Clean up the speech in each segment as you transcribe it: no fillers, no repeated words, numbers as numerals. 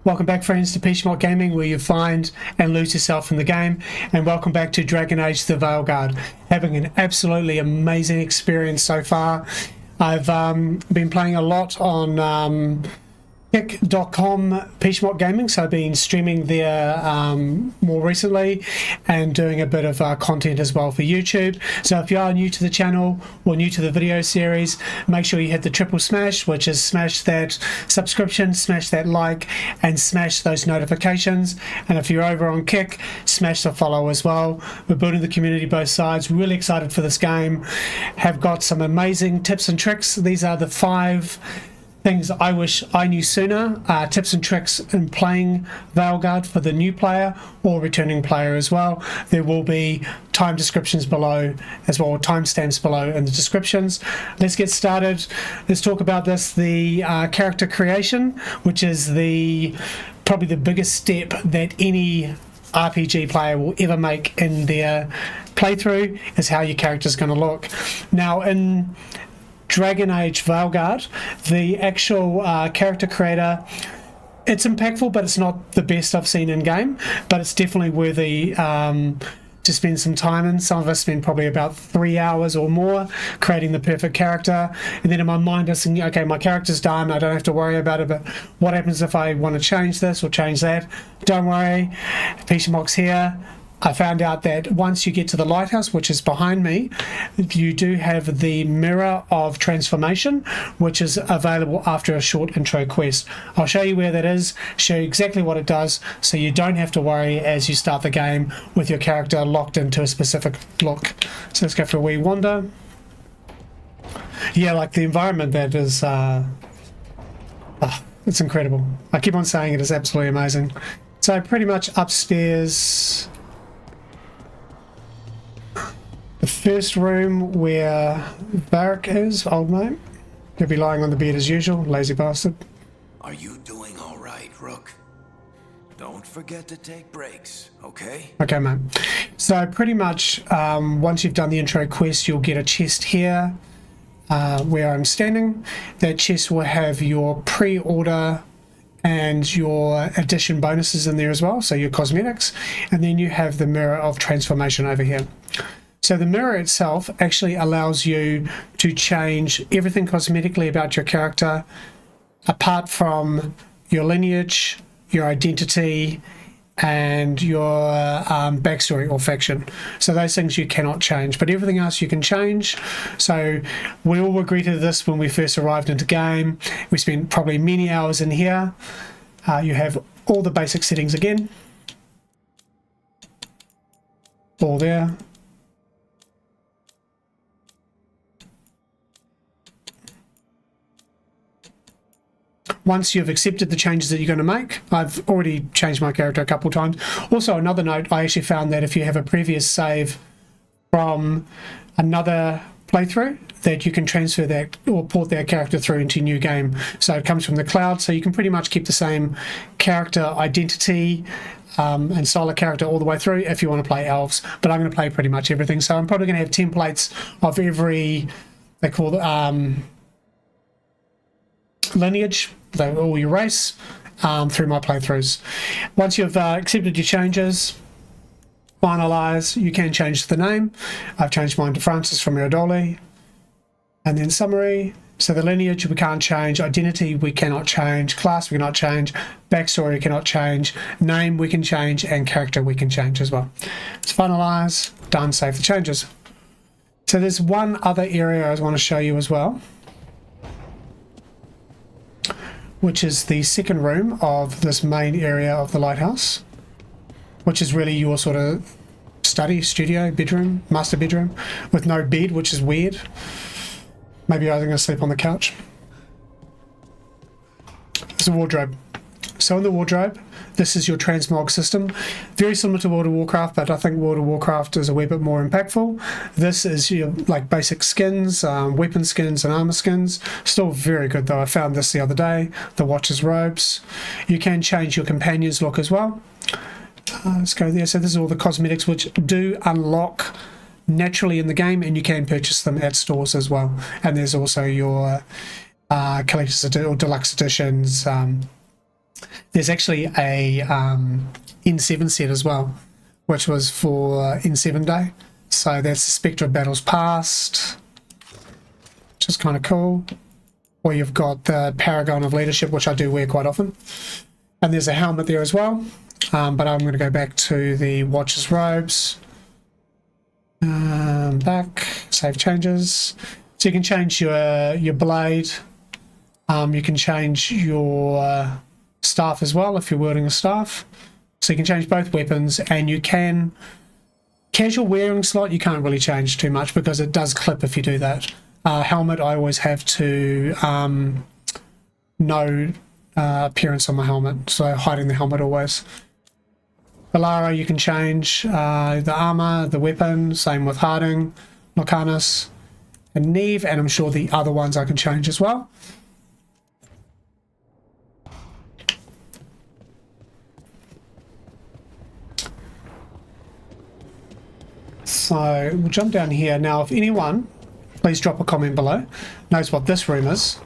Welcome back, friends, to Pizmok Gaming, where you find and lose yourself in the game. And welcome back to Dragon Age the Veilguard. Having an absolutely amazing experience so far. I've been playing a lot on kick.com Pizmok Gaming, so I've been streaming there more recently and doing a bit of content as well for YouTube. So if you are new to the channel or new to the video series, make sure you hit the triple smash, which is smash that subscription, smash that like, and smash those notifications. And if you're over on Kick, smash the follow as well. We're building the community both sides. Really excited for this game. Have got some amazing tips and tricks. These are the 5 things I wish I knew sooner, tips and tricks in playing Veilguard for the new player or returning player as well. There will be time descriptions below as well, timestamps below in the descriptions. Let's get started. Let's talk about this, the character creation, which is probably the biggest step that any RPG player will ever make in their playthrough, is how your character is going to look. Now, in Dragon Age Veilguard, the actual character creator, it's impactful, but it's not the best I've seen in game, but it's definitely worthy to spend some time in. Some of us spend probably about 3 hours or more creating the perfect character, and then in my mind I think, okay, my character's done, I don't have to worry about it, but what happens if I want to change this or change that? Don't worry, Pizmok's here. I found out that once you get to the lighthouse, which is behind me, you do have the mirror of transformation, which is available after a short intro quest. I'll show you where that is, show you exactly what it does, so you don't have to worry as you start the game with your character locked into a specific look. So let's go for a wee wander. Yeah, like the environment that is, it's incredible. I keep on saying it is absolutely amazing. So pretty much upstairs, the first room where Varric is, old mate. He'll be lying on the bed as usual, lazy bastard. Are you doing all right, Rook? Don't forget to take breaks, okay? Okay, mate. So pretty much, once you've done the intro quest, you'll get a chest here where I'm standing. That chest will have your pre-order and your addition bonuses in there as well, so your cosmetics. And then you have the mirror of transformation over here. So the mirror itself actually allows you to change everything cosmetically about your character, apart from your lineage, your identity, and your backstory or faction. So those things you cannot change, but everything else you can change. So we all regretted this when we first arrived into game. We spent probably many hours in here. You have all the basic settings again. All there. Once you've accepted the changes that you're going to make, I've already changed my character a couple of times. Also, another note, I actually found that if you have a previous save from another playthrough, that you can transfer that or port that character through into a new game. So it comes from the cloud, so you can pretty much keep the same character identity and style of character all the way through if you want to play elves. But I'm going to play pretty much everything. So I'm probably going to have templates of every, they call it lineage, all your race, through my playthroughs. Once you've accepted your changes, finalize, you can change the name. I've changed mine to Francis from Irodoli. And then summary. So the lineage we can't change, identity we cannot change, class we cannot change, backstory we cannot change, name we can change, and character we can change as well. Let's finalize, done, save the changes. So there's one other area I want to show you as well, which is the second room of this main area of the lighthouse, which is really your sort of study, studio, bedroom, master bedroom, with no bed, which is weird. Maybe I was going to sleep on the couch. It's a wardrobe. So in the wardrobe, this is your transmog system. Very similar to World of Warcraft, but I think World of Warcraft is a wee bit more impactful. This is your like basic skins, weapon skins and armor skins. Still very good though. I found this the other day. The Watcher's robes. You can change your companion's look as well. Let's go there. So this is all the cosmetics which do unlock naturally in the game, and you can purchase them at stores as well. And there's also your collector's edition or deluxe editions, there's actually a N7 set as well, which was for N7 Day. So that's the Spectre of Battles Past, which is kind of cool. Or you've got the Paragon of Leadership, which I do wear quite often. And there's a helmet there as well. But I'm going to go back to the Watcher's Robes. Back, save changes. So you can change your blade. You can change your staff as well if you're wielding a staff. So you can change both weapons, and you can... Casual wearing slot, you can't really change too much because it does clip if you do that. Helmet, I always have to no appearance on my helmet, so hiding the helmet always. Valara, you can change the armor, the weapon, same with Harding, Locanus, and Neve, and I'm sure the other ones I can change as well. So we'll jump down here. Now, if anyone, please drop a comment below, knows what this room is,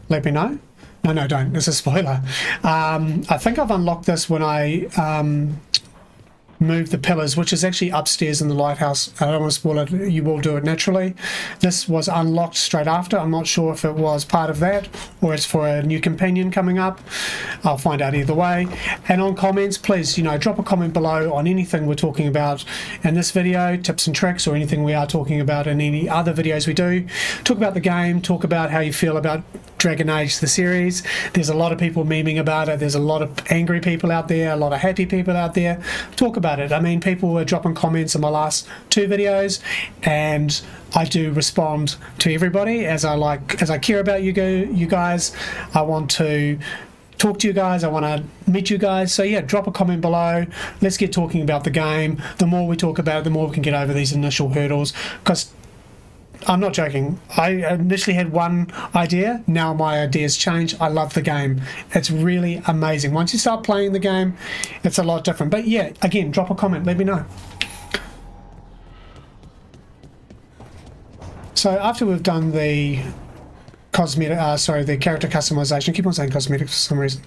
let me know. No, don't. It's a spoiler. I think I've unlocked this when I move the pillars, which is actually upstairs in the lighthouse. I don't want to spoil it. You will do it naturally. This was unlocked straight after. I'm not sure if it was part of that or it's for a new companion coming up. I'll find out either way. And on comments, please, drop a comment below on anything we're talking about in this video, tips and tricks, or anything we are talking about in any other videos we do. Talk about the game, talk about how you feel about Dragon Age, the series. There's a lot of people memeing about it. There's a lot of angry people out there, a lot of happy people out there. Talk about it. I mean, people were dropping comments in my last 2 videos, and I do respond to everybody as I care about you guys. I want to talk to you guys. I want to meet you guys. So yeah, drop a comment below. Let's get talking about the game. The more we talk about it, the more we can get over these initial hurdles, because I'm not joking. I initially had one idea. Now my ideas change. I love the game. It's really amazing. Once you start playing the game, it's a lot different. But yeah, again, drop a comment. Let me know. So after we've done the cosmetic, the character customization, I keep on saying cosmetic for some reason.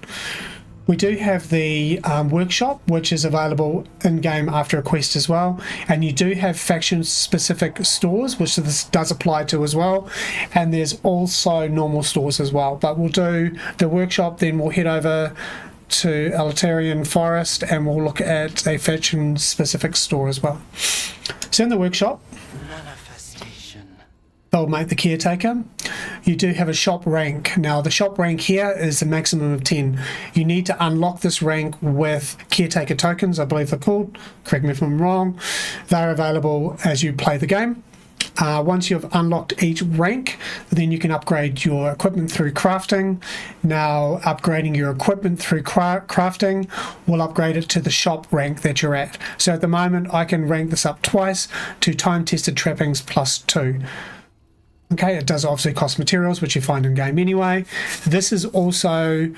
We do have the workshop, which is available in-game after a quest as well. And you do have faction-specific stores, which this does apply to as well. And there's also normal stores as well. But we'll do the workshop, then we'll head over to Elitarian Forest, and we'll look at a faction-specific store as well. So in the workshop, they'll make the caretaker. You do have a shop rank. Now the shop rank here is a maximum of 10. You need to unlock this rank with caretaker tokens, I believe they're called. Correct me if I'm wrong. They're available as you play the game. Once you've unlocked each rank, then you can upgrade your equipment through crafting. Now upgrading your equipment through crafting will upgrade it to the shop rank that you're at. So at the moment I can rank this up twice to time-tested trappings +2. Okay, it does obviously cost materials, which you find in game anyway. This is also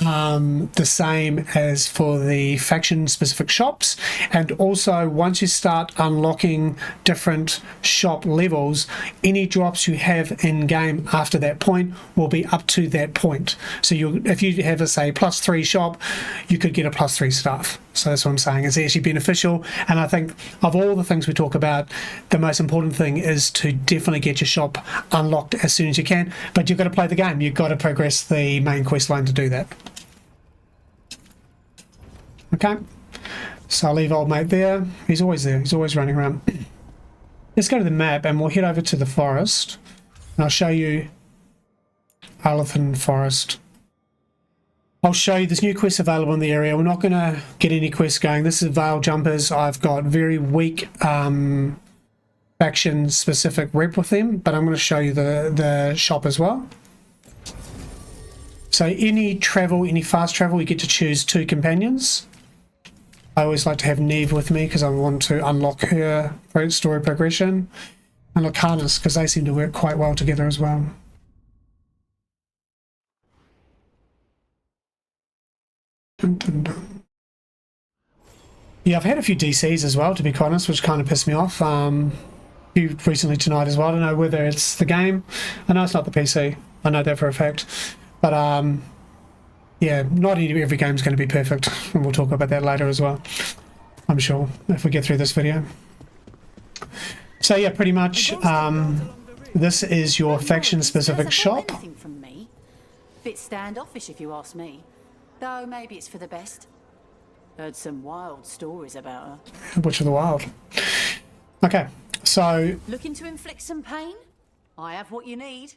the same as for the faction specific shops, and also once you start unlocking different shop levels, any drops you have in game after that point will be up to that point. So if you have a say +3 shop, you could get a +3 staff. So that's what I'm saying, it's actually beneficial. And I think of all the things we talk about, the most important thing is to definitely get your shop unlocked as soon as you can. But you've got to play the game, you've got to progress the main quest line to do that. Okay, so I'll leave old mate there. He's always there, he's always running around. Let's go to the map and we'll head over to the forest, and I'll show you Arlathan Forest. I'll show you this new quest available in the area. We're not going to get any quests going. This is Veil Jumpers. I've got very weak faction specific rep with them, but I'm going to show you the shop as well. So any travel, any fast travel, you get to choose 2 companions. I always like to have Neve with me because I want to unlock her story progression, and Locanus because they seem to work quite well together as well. Dun, dun, dun. Yeah, I've had a few DCs as well, to be quite honest, which kind of pissed me off. A few recently tonight as well. I don't know whether it's the game. I know it's not the PC. I know that for a fact. But yeah, not every game's going to be perfect, and we'll talk about that later as well, I'm sure, if we get through this video. So yeah, pretty much, this is your faction-specific shop. From me. Bit standoffish if you ask me. Though maybe it's for the best. Heard some wild stories about her. Witch of the Wild. Okay, so... Looking to inflict some pain? I have what you need.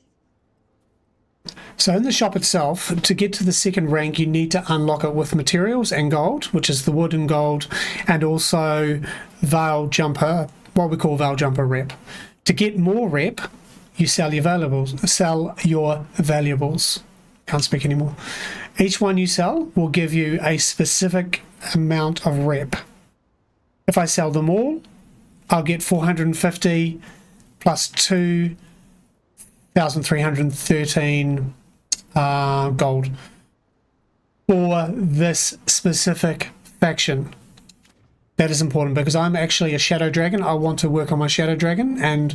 So in the shop itself, to get to the second rank, you need to unlock it with materials and gold, which is the wood and gold, and also Veil Jumper, what we call Veil Jumper rep. To get more rep, you sell your valuables. Can't speak anymore. Each one you sell will give you a specific amount of rep. If I sell them all, I'll get 450 plus 2,313 gold for this specific faction. That is important because I'm actually a Shadow Dragon. I want to work on my Shadow Dragon, and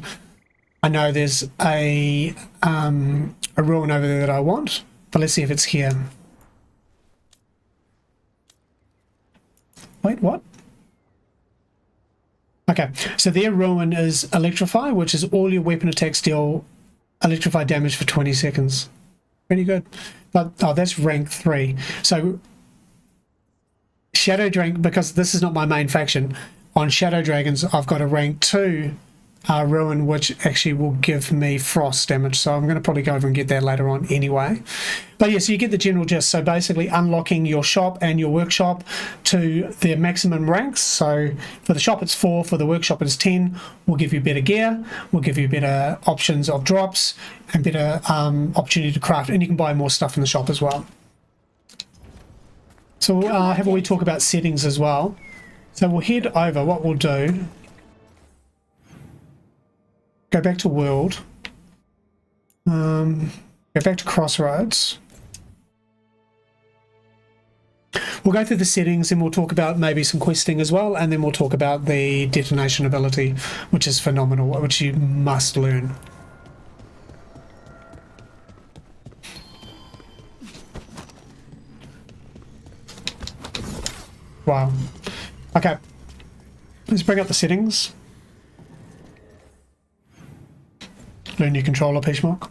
I know there's a ruin over there that I want, but let's see if it's here. Wait, what? Okay, so their ruin is Electrify, which is all your weapon attacks deal electrify damage for 20 seconds. Pretty good. But, oh, that's rank 3. So, Shadow Dragon, because this is not my main faction, on Shadow Dragons, I've got a rank 2 ruin, which actually will give me frost damage. So I'm going to probably go over and get that later on anyway. But yeah, so you get the general gist. So basically unlocking your shop and your workshop to their maximum ranks. So for the shop it's 4, for the workshop it's 10. We'll give you better gear, we'll give you better options of drops and better opportunity to craft, and you can buy more stuff in the shop as well. So we'll have a wee talk about settings as well. So we'll head over, what we'll do, go back to world, go back to crossroads. We'll go through the settings and we'll talk about maybe some questing as well, and then we'll talk about the detonation ability, which is phenomenal, which you must learn. Wow. Okay, let's bring up the settings. Learn your controller, Pizmok.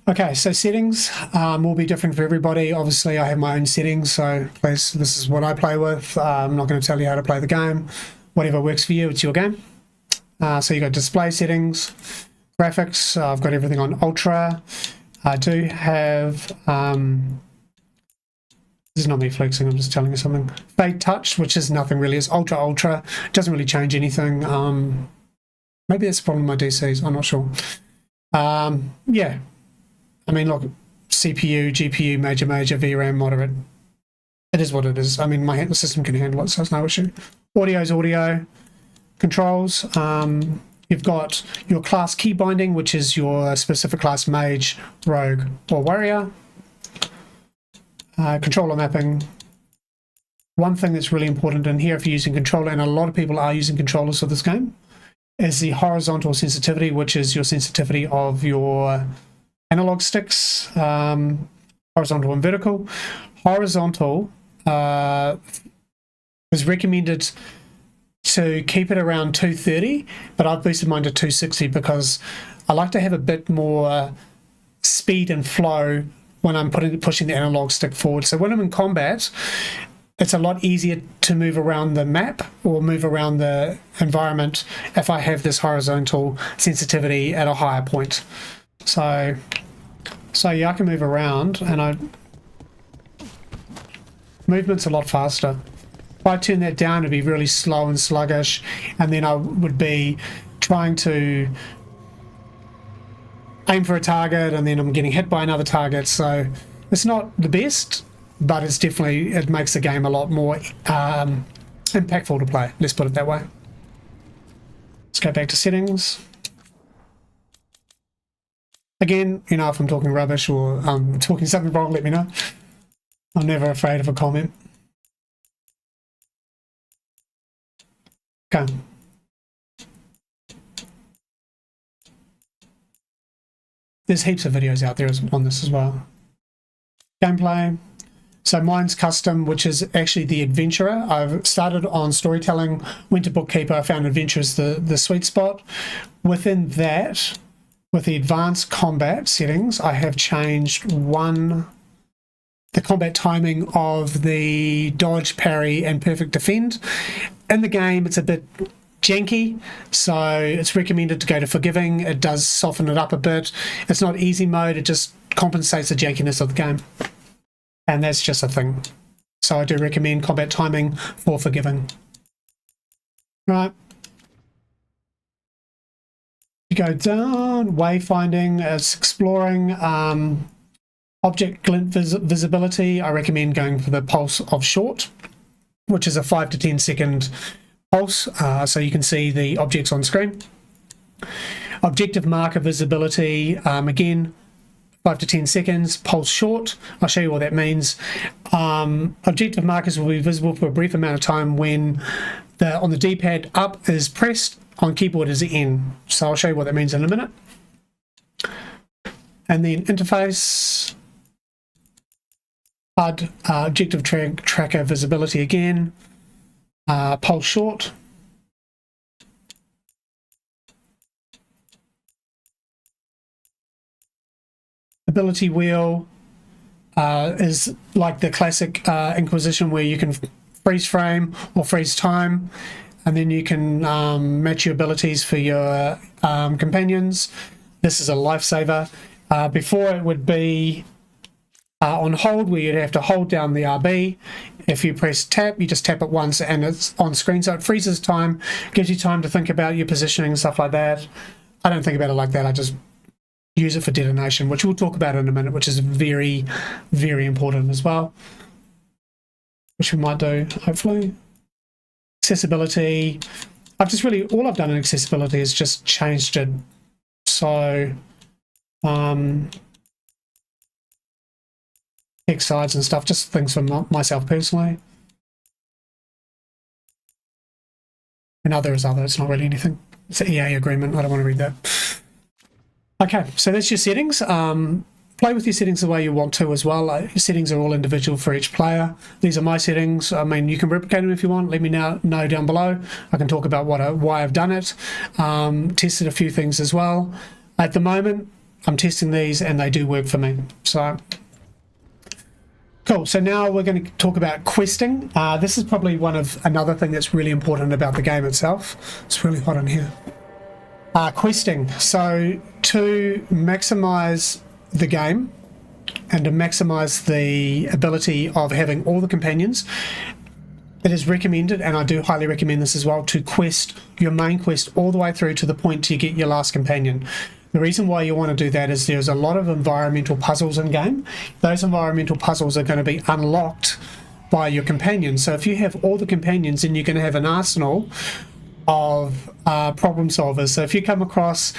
Okay, so settings will be different for everybody. Obviously, I have my own settings, so this is what I play with. I'm not going to tell you how to play the game. Whatever works for you, it's your game. So you got display settings, graphics. I've got everything on ultra. I do have... this is not me flexing, I'm just telling you something. Fade touch, which is nothing really. It's ultra. It doesn't really change anything. Maybe that's a problem with my DCs, I'm not sure. Yeah, I mean, look, CPU, GPU, major, VRAM, moderate. It is what it is. I mean, the system can handle it, so it's no issue. Audio is audio. Controls, you've got your class key binding, which is your specific class mage, rogue, or warrior. Controller mapping. One thing that's really important in here if you're using controller, and a lot of people are using controllers for this game, is the horizontal sensitivity, which is your sensitivity of your analog sticks, horizontal and vertical. Horizontal is recommended to keep it around 230, but I've boosted mine to 260 because I like to have a bit more speed and flow when I'm pushing the analog stick forward. So when I'm in combat, it's a lot easier to move around the map or move around the environment if I have this horizontal sensitivity at a higher point. So yeah, I can move around, and movement's a lot faster. If I turn that down, it'd be really slow and sluggish, and then I would be trying to aim for a target, and then I'm getting hit by another target. So it's not the best, but it's definitely, it makes the game a lot more impactful to play. Let's put it that way. Let's go back to settings. Again, you know, if I'm talking rubbish or I'm talking something wrong, let me know. I'm never afraid of a comment. Okay. There's heaps of videos out there on this as well. gameplay. So mine's custom, which is actually the adventurer. I've started on storytelling, went to bookkeeper, I found adventure is the sweet spot. Within that, with the advanced combat settings, I have changed the combat timing of the dodge, parry, and perfect defend. In the game, it's a bit janky, so it's recommended to go to forgiving. It does soften it up a bit. It's not easy mode, it just compensates the jankiness of the game. And that's just a thing. So I do recommend combat timing for forgiving. Right. You go down, wayfinding, it's exploring, object glint visibility. I recommend going for the pulse of short, which is a 5 to 10 second pulse, so you can see the objects on screen. Objective marker visibility, again, 5 to 10 seconds, pulse short. I'll show you what that means. Objective markers will be visible for a brief amount of time when on the D-pad up is pressed, on keyboard is N. So I'll show you what that means in a minute. And then interface, HUD, objective tracker visibility again, pulse short. Ability wheel is like the classic Inquisition, where you can freeze frame or freeze time, and then you can match your abilities for your companions. This is a lifesaver. Before it would be on hold, where you'd have to hold down the RB. If you press tap, you just tap it once and it's on screen, so it freezes time, gives you time to think about your positioning and stuff like that. I don't think about it like that, I just use it for detonation, which we'll talk about in a minute, which is very, very important as well, which we might do, hopefully. Accessibility. All I've done in accessibility is just changed it. So, text sides and stuff, just things for myself personally. And other is other, it's not really anything. It's an EA agreement, I don't want to read that. Okay, so that's your settings. Play with your settings the way you want to as well. Your settings are all individual for each player. These are my settings. I mean, you can replicate them if you want. Let me know down below. I can talk about why I've done it. Tested a few things as well. At the moment, I'm testing these and they do work for me. So, cool. So now we're going to talk about questing. This is probably another thing that's really important about the game itself. It's really hot in here. Questing. So to maximize the game and to maximize the ability of having all the companions, it is recommended, and I do highly recommend this as well, to quest your main quest all the way through to the point you get your last companion. The reason why you want to do that is there's a lot of environmental puzzles in game. Those environmental puzzles are going to be unlocked by your companions. So if you have all the companions, then you're going to have an arsenal of problem solvers. So if you come across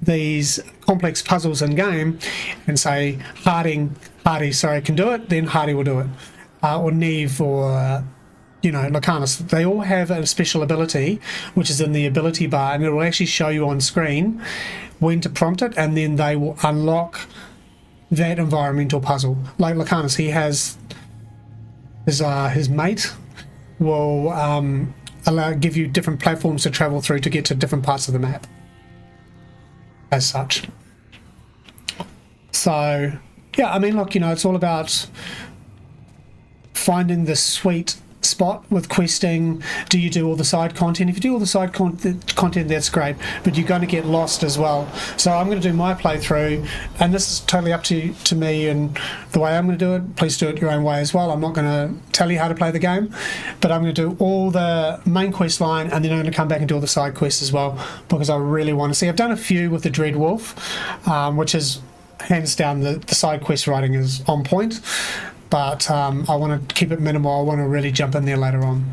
these complex puzzles in game and say Hardy can do it, then Hardy will do it, or Neve, or Lacanus. They all have a special ability which is in the ability bar, and it will actually show you on screen when to prompt it, and then they will unlock that environmental puzzle. Like Lacanus, he has his mate will give you different platforms to travel through to get to different parts of the map as such. So yeah, I mean, look, it's all about finding the sweet spot with questing. Do you do all the side content? If you do all the side content, that's great, but you're going to get lost as well. So I'm going to do my playthrough, and this is totally up to me and the way I'm going to do it. Please do it your own way as well. I'm not going to tell you how to play the game, but I'm going to do all the main quest line, and then I'm going to come back and do all the side quests as well, because I really want to see. I've done a few with the Dread Wolf, which is hands down the side quest writing is on point. But I want to keep it minimal. I want to really jump in there later on.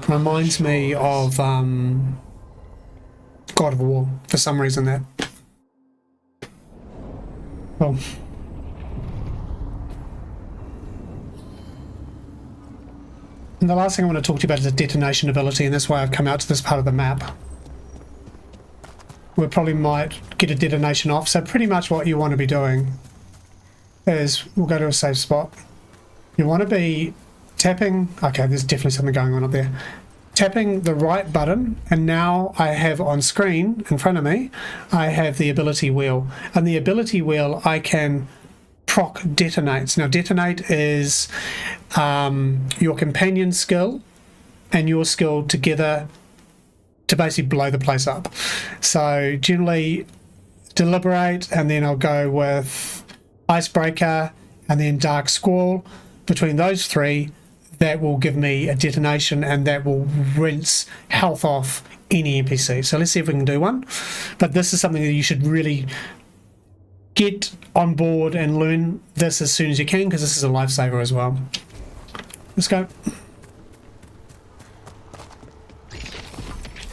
Reminds me of God of War for some reason. That. Well. And the last thing I want to talk to you about is the detonation ability, and that's why I've come out to this part of the map. we probably might get a detonation off. So pretty much what you want to be doing is, we'll go to a safe spot. You want to be tapping, okay, there's definitely something going on up there. Tapping the right button, and now I have on screen in front of me, I have the ability wheel. And the ability wheel, I can proc detonates. Now detonate is your companion skill and your skill together to basically blow the place up. So generally deliberate, and then I'll go with icebreaker and then dark squall. Between those three, that will give me a detonation, and that will rinse health off any NPC. So let's see if we can do one. But this is something that you should really get on board and learn this as soon as you can, because this is a lifesaver as well. Let's go.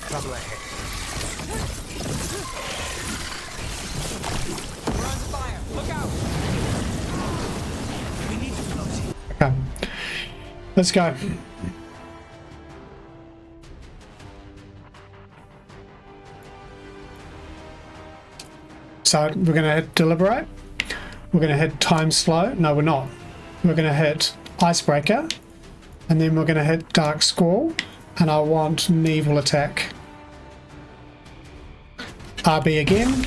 Trouble ahead. We're on fire. Look out. We need to close it. Okay. Let's go. So we're going to hit deliberate. We're going to hit time slow. No, we're not. We're going to hit icebreaker, and then we're going to hit dark squall, and I want naval attack. RB again.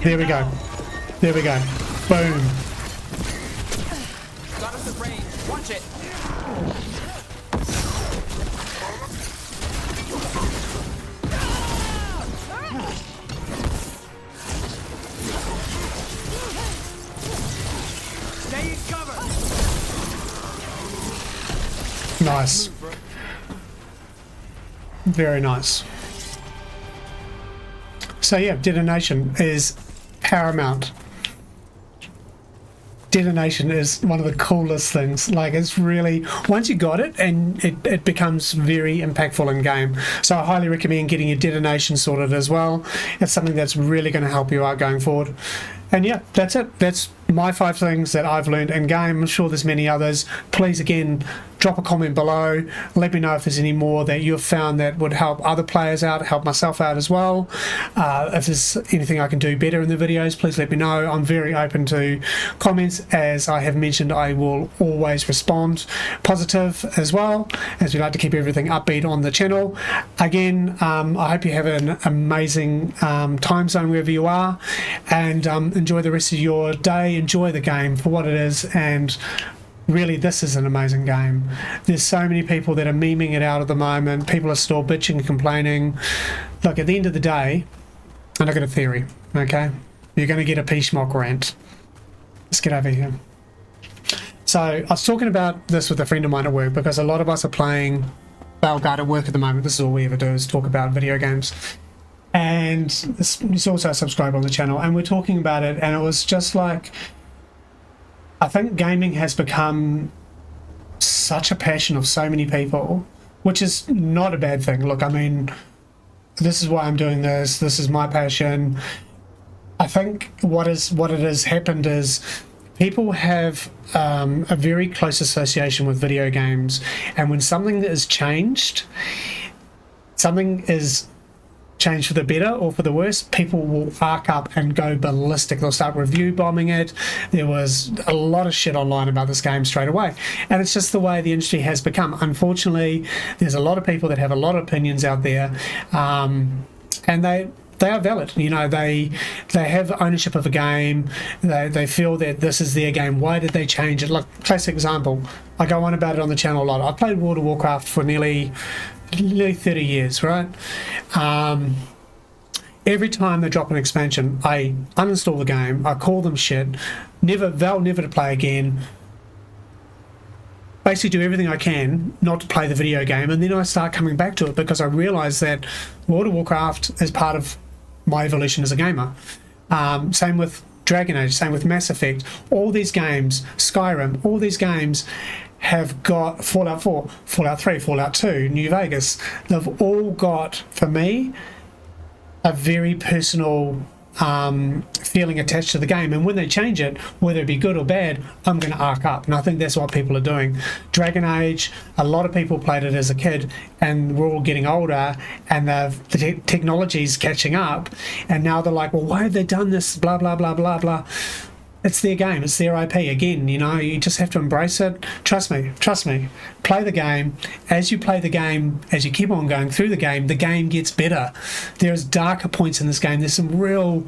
There we go. There we go. Boom. Got us at range. Watch it. Stay in cover. Nice. Very nice. So yeah, detonation is paramount. Detonation is one of the coolest things. Like, it's really, once you got it, and it becomes very impactful in game. So I highly recommend getting your detonation sorted as well. It's something that's really going to help you out going forward. And yeah, that's it. That's my 5 things that I've learned in game. I'm sure there's many others. Please, again, drop a comment below. Let me know if there's any more that you've found that would help other players out, help myself out as well. If there's anything I can do better in the videos, please let me know. I'm very open to comments. As I have mentioned, I will always respond positive as well, as we like to keep everything upbeat on the channel. Again, I hope you have an amazing time zone wherever you are, and enjoy the rest of your day. Enjoy the game for what it is, and really, this is an amazing game. There's so many people that are memeing it out at the moment. People are still bitching and complaining. Look, at the end of the day, and I've got a theory, okay? You're going to get a Pizmok Rant. Let's get over here. So I was talking about this with a friend of mine at work, because a lot of us are playing Veilguard at work at the moment. This is all we ever do, is talk about video games. And he's also a subscriber on the channel, and we're talking about it, and it was just like, I think gaming has become such a passion of so many people, which is not a bad thing. Look, I mean, this is why I'm doing this. This is my passion. I think what it has happened is people have a very close association with video games, and when something is changed, something is changed for the better or for the worse, people will arc up and go ballistic. They'll start review bombing it. There was a lot of shit online about this game straight away, and it's just the way the industry has become. Unfortunately, there's a lot of people that have a lot of opinions out there, and they are valid. You know, they have ownership of a game. They feel that this is their game. Why did they change it? Like, classic example, I go on about it on the channel a lot. I've played World of Warcraft for nearly 30 years, right? Every time they drop an expansion, I uninstall the game, I call them shit, vow never to play again, basically do everything I can not to play the video game, and then I start coming back to it because I realise that World of Warcraft is part of my evolution as a gamer. Same with Dragon Age, same with Mass Effect. All these games, Skyrim, all these games have got Fallout 4, Fallout 3, Fallout 2, New Vegas. They've all got, for me, a very personal feeling attached to the game, and when they change it, whether it be good or bad, I'm going to arc up. And I think that's what people are doing. Dragon Age, a lot of people played it as a kid, and we're all getting older, and the technology's catching up, and now they're like, well, why have they done this, blah blah blah blah blah. It's their game, it's their IP. Again, you know, you just have to embrace it. Trust me, play the game. As you play the game, as you keep on going through the game gets better. There's darker points in this game. There's some real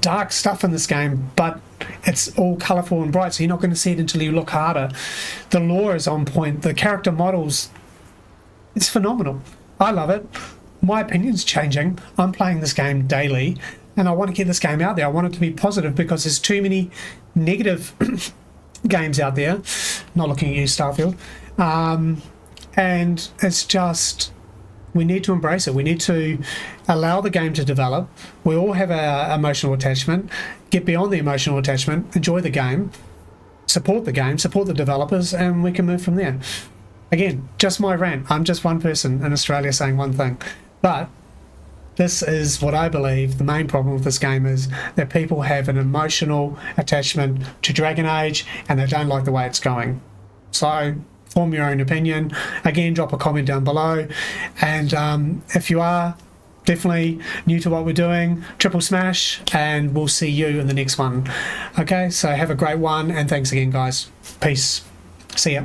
dark stuff in this game, but it's all colourful and bright, so you're not going to see it until you look harder. The lore is on point. The character models, it's phenomenal. I love it. My opinion's changing. I'm playing this game daily, and I want to get this game out there. I want it to be positive because there's too many negative games out there. Not looking at you, Starfield. And it's just, we need to embrace it. We need to allow the game to develop. We all have our emotional attachment. Get beyond the emotional attachment. Enjoy the game. Support the game. Support the developers, and we can move from there. Again, just my rant. I'm just one person in Australia saying one thing. But this is what I believe the main problem with this game is, that people have an emotional attachment to Dragon Age and they don't like the way it's going. So form your own opinion. Again, drop a comment down below, and if you are definitely new to what we're doing, triple smash, and we'll see you in the next one. Okay, so have a great one, and thanks again, guys. Peace. See ya.